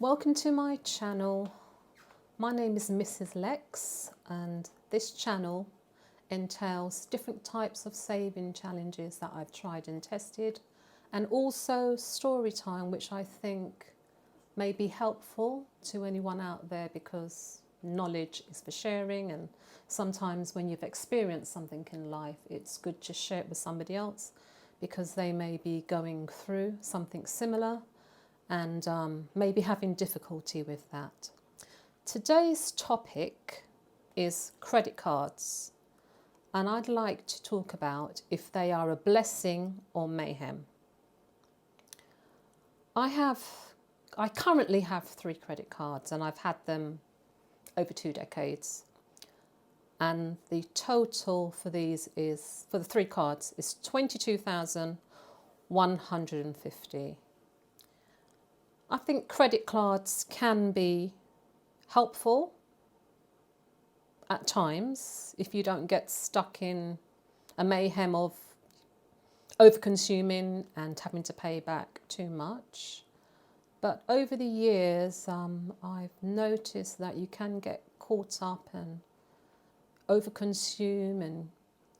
Welcome to my channel. My name is Mrs. Lex, and this channel entails different types of saving challenges that I've tried and tested, and also story time, which I think may be helpful to anyone out there, because knowledge is for sharing, and sometimes when you've experienced something in life, it's good to share it with somebody else because they may be going through something similar and maybe having difficulty with that. Today's topic is credit cards, and I'd like to talk about if they are a blessing or mayhem. I currently have 3 credit cards, and I've had them over 2 decades. And the total for these is, for the 3 cards, is $22,150. I think credit cards can be helpful at times if you don't get stuck in a mayhem of over-consuming and having to pay back too much. But over the years, I've noticed that you can get caught up and over-consume, and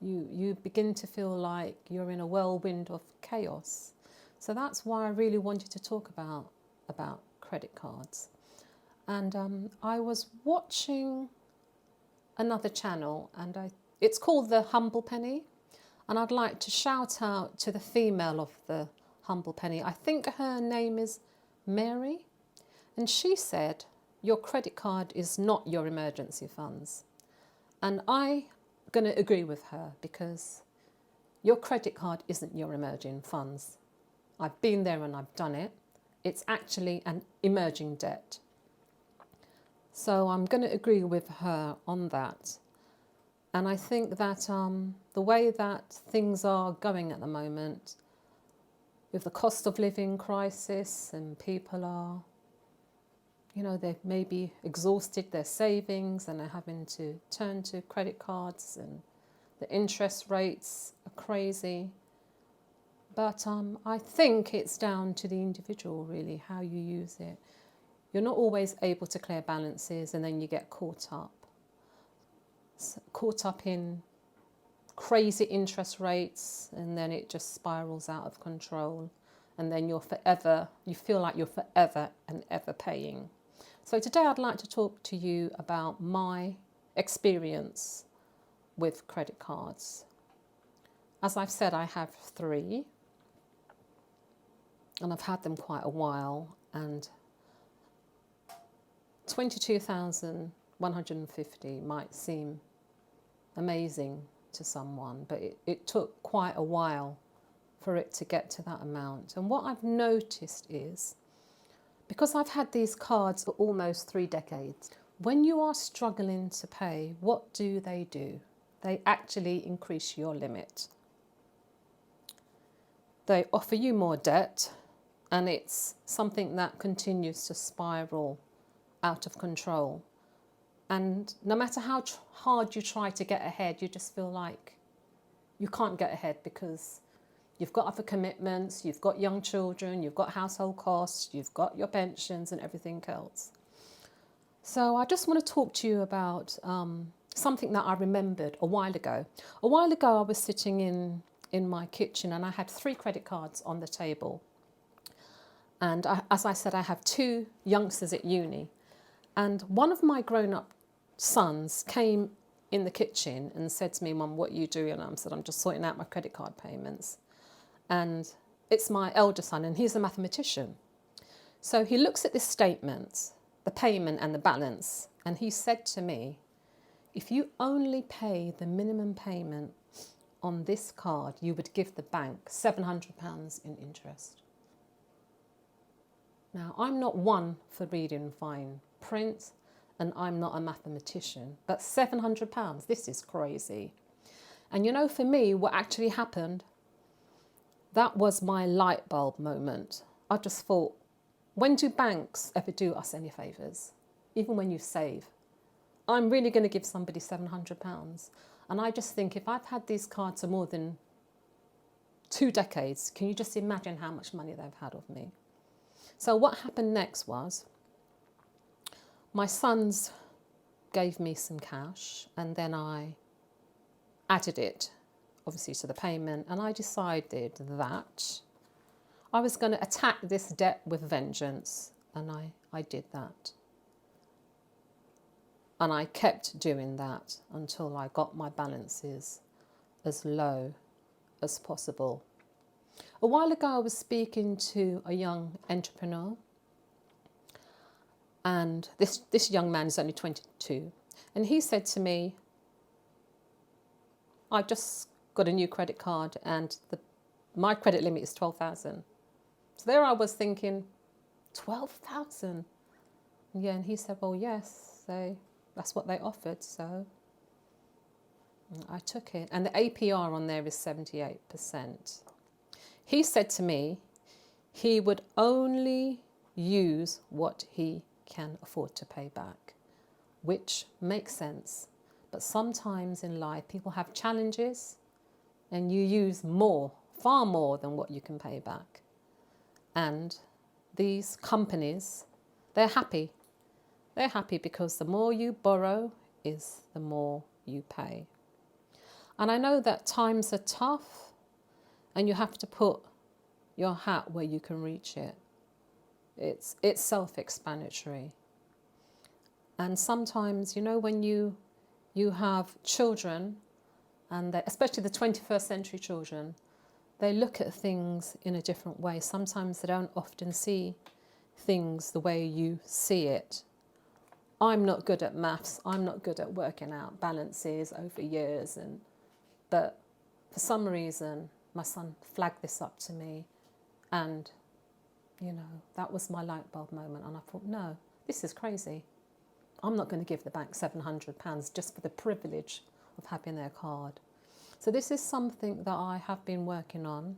you begin to feel like you're in a whirlwind of chaos. So that's why I really wanted to talk about credit cards. And I was watching another channel, and it's called The Humble Penny, and I'd like to shout out to the female of The Humble Penny. I think her name is Mary, and she said, your credit card is not your emergency funds. And I'm going to agree with her, because your credit card isn't your emerging funds. I've been there and I've done it. It's actually an emerging debt. So I'm going to agree with her on that. And I think that the way that things are going at the moment, with the cost of living crisis, and people are, they've maybe exhausted their savings and they're having to turn to credit cards, and the interest rates are crazy. But I think it's down to the individual, really, how you use it. You're not always able to clear balances, and then you get caught up in crazy interest rates, and then it just spirals out of control, and then you feel like you're forever and ever paying. So today I'd like to talk to you about my experience with credit cards. As I've said, I have 3, and I've had them quite a while, and $22,150 might seem amazing to someone, but it took quite a while for it to get to that amount. And what I've noticed is, because I've had these cards for almost 3 decades, when you are struggling to pay, what do? They actually increase your limit. They offer you more debt, and it's something that continues to spiral out of control. And no matter how hard you try to get ahead, you just feel like you can't get ahead, because you've got other commitments, you've got young children, you've got household costs, you've got your pensions and everything else. So I just want to talk to you about something that I remembered a while ago. A while ago, I was sitting in my kitchen, and I had 3 credit cards on the table. And as I said, I have 2 youngsters at uni. And one of my grown-up sons came in the kitchen and said to me, Mum, what are you doing? And I said, I'm just sorting out my credit card payments. And it's my elder son, and he's a mathematician. So he looks at this statement, the payment and the balance, and he said to me, if you only pay the minimum payment on this card, you would give the bank £700 in interest. Now, I'm not one for reading fine print, and I'm not a mathematician, but £700, this is crazy. And for me, what actually happened, that was my light bulb moment. I just thought, when do banks ever do us any favours? Even when you save. I'm really going to give somebody £700. And I just think, if I've had these cards for more than 2 decades, can you just imagine how much money they've had of me? So what happened next was, My sons gave me some cash, and then I added it obviously to the payment, and I decided that I was going to attack this debt with vengeance, and I did that. And I kept doing that until I got my balances as low as possible. A while ago I was speaking to a young entrepreneur, and this young man is only 22, and he said to me, I just got a new credit card and my credit limit is 12,000. So there I was thinking, 12,000? Yeah, and he said, well, yes, that's what they offered, so I took it. And the APR on there is 78%. He said to me he would only use what he can afford to pay back, which makes sense. But sometimes in life, people have challenges and you use more, far more than what you can pay back. And these companies, they're happy. They're happy because the more you borrow is the more you pay. And I know that times are tough and you have to put your hat where you can reach it. It's self-explanatory. And sometimes, when you have children, and especially the 21st century children, they look at things in a different way. Sometimes they don't often see things the way you see it. I'm not good at maths. I'm not good at working out balances over years. But for some reason, my son flagged this up to me. And, that was my light bulb moment. And I thought, no, this is crazy. I'm not going to give the bank £700 just for the privilege of having their card. So this is something that I have been working on,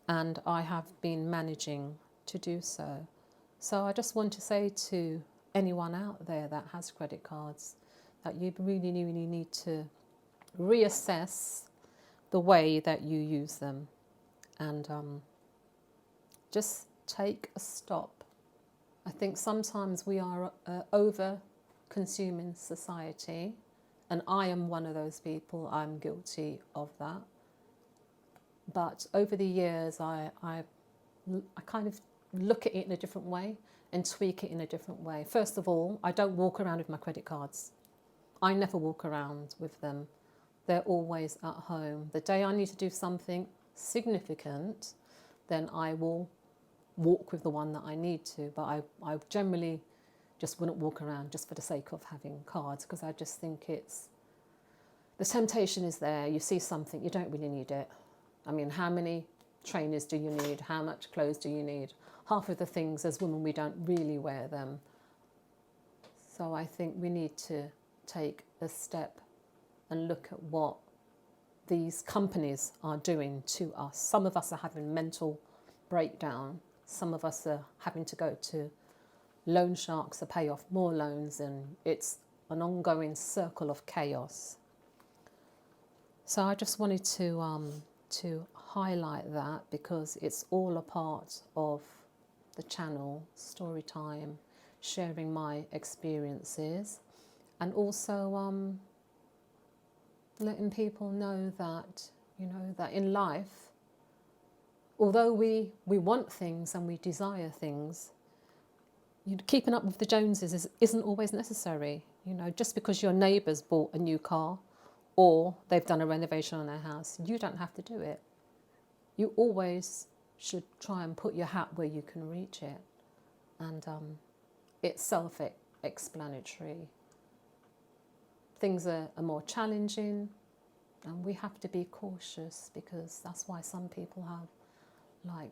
and I have been managing to do so. So I just want to say to anyone out there that has credit cards that you really, really need to reassess the way that you use them, and just take a stop. I think sometimes we are over-consuming society, and I am one of those people. I'm guilty of that. But over the years, I kind of look at it in a different way and tweak it in a different way. First of all, I don't walk around with my credit cards. I never walk around with them. They're always at home. The day I need to do something significant, then I will walk with the one that I need to. But I generally just wouldn't walk around just for the sake of having cards, because I just think the temptation is there. You see something, you don't really need it. I mean, how many trainers do you need? How much clothes do you need? Half of the things as women, we don't really wear them. So I think we need to take a step and look at what these companies are doing to us. Some of us are having mental breakdown. Some of us are having to go to loan sharks to pay off more loans, and it's an ongoing circle of chaos. So I just wanted to highlight that, because it's all a part of the channel Storytime, sharing my experiences, and also letting people know that that in life, although we want things and we desire things, keeping up with the Joneses isn't always necessary. Just because your neighbour's bought a new car or they've done a renovation on their house, you don't have to do it. You always should try and put your hat where you can reach it. And it's self-explanatory. Things are more challenging, and we have to be cautious, because that's why some people have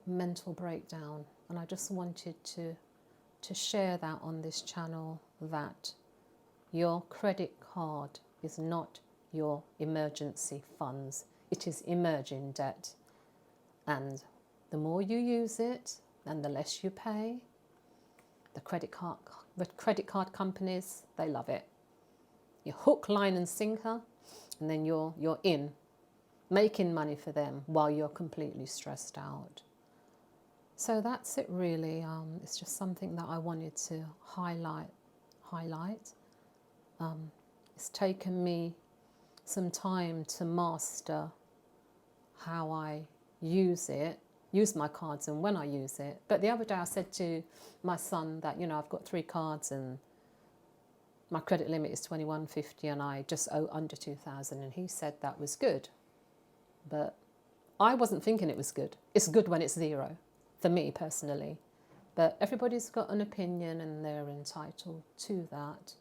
mental breakdown. And I just wanted to share that on this channel, that your credit card is not your emergency funds. It is emerging debt. And the more you use it and the less you pay, the credit card companies, they love it. You hook, line and sinker, and then you're in, making money for them while you're completely stressed out. So that's it really. It's just something that I wanted to highlight highlight. It's taken me some time to master how I use my cards and when I use it. But the other day I said to my son that, you know, I've got 3 cards and my credit limit is $21.50 and I just owe under $2,000, and he said that was good. But I wasn't thinking it was good. It's good when it's 0, for me personally. But everybody's got an opinion and they're entitled to that.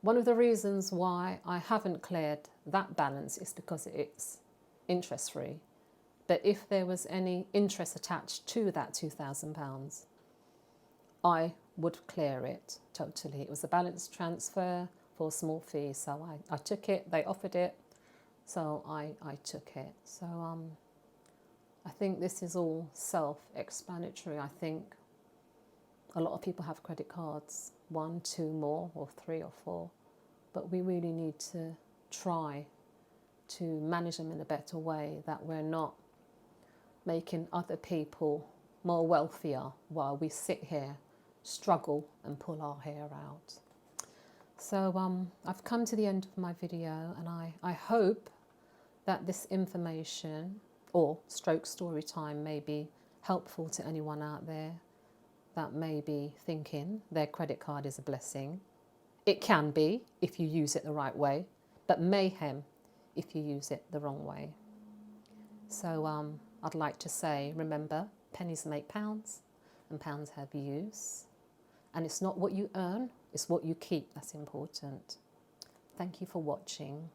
One of the reasons why I haven't cleared that balance is because it's interest free. But if there was any interest attached to that £2,000, I would clear it totally. It was a balance transfer for a small fee, so I took it. They offered it, so I took it. So I think this is all self-explanatory. I think a lot of people have credit cards, 1, 2 more, or 3 or 4, but we really need to try to manage them in a better way, that we're not making other people more wealthier while we sit here, struggle and pull our hair out. So I've come to the end of my video, and I hope that this information or stroke story time may be helpful to anyone out there that may be thinking their credit card is a blessing. It can be if you use it the right way, but mayhem if you use it the wrong way. So I'd like to say, remember, pennies make pounds and pounds have use. And it's not what you earn, it's what you keep that's important. Thank you for watching.